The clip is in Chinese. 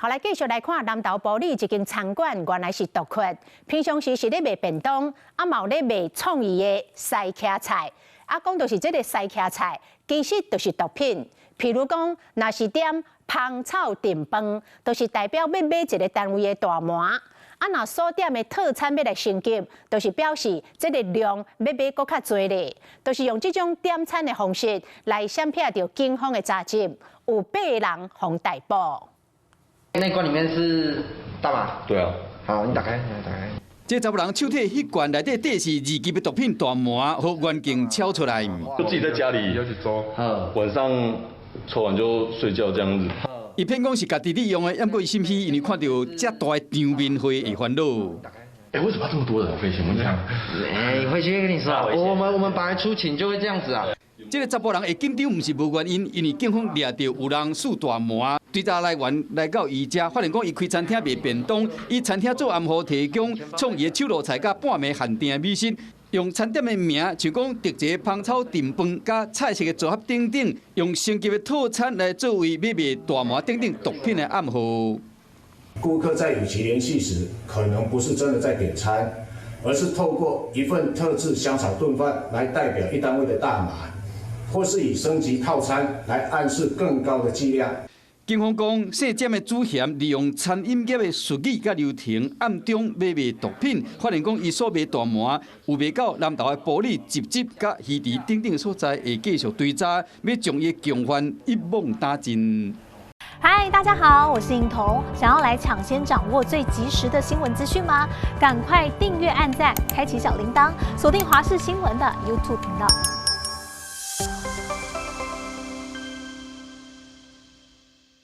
后来继续来看南投埔里一间餐馆，原来是毒缺。平常时是咧卖便当，嘛有咧卖创意的西茄菜。讲就是这个西茄菜，其实就是毒品。譬如讲，若是点芳草炖饭，就是代表要买一个单位的大麻。若所点的套餐要来升级，就是表示这个量要买搁较多咧。就是用这种点餐的方式来闪避到警方的查缉，有8个人互逮捕。那罐里面是大麻。对啊。好，你打开，打开。这查某人手提迄罐内底底是2级的毒品大麻，和远景敲出来。就自己在家里晚上抽完就睡觉这样子。伊骗讲是家己利用的，不过伊心虚，因为看到这大的场面会烦恼。为什么这么多人？我可以先问一下。回去跟你说，我们本来出勤就会这样子啊。这个查甫人会紧张，不是无原因，因为警方抓到有人使大麻，追查来源来到伊家，发现讲伊开餐厅卖便当，伊餐厅做暗号提供创意的手路菜甲半暝限定美食。用餐点的名，像讲特chế芳草炖饭、加菜色的组合等等，用升级的套餐来作为买卖大麻等等毒品的暗号。顾客在与其联系时，可能不是真的在点餐，而是透过一份特制香草炖饭来代表一单位的大麻，或是以升级套餐来暗示更高的剂量。警方讲，细店的主嫌利用餐饮业的术语甲流程，暗中买卖毒品，发现讲伊所卖大麻有卖到南投的埔里、集集、甲鱼池等等所在，会继续追查，要将伊共犯一网打尽。嗨，大家好，我是颖彤。想要来抢先掌握最及时的新闻资讯吗？赶快订阅、按赞、开启小铃铛，锁定华视新闻的 YouTube 频道。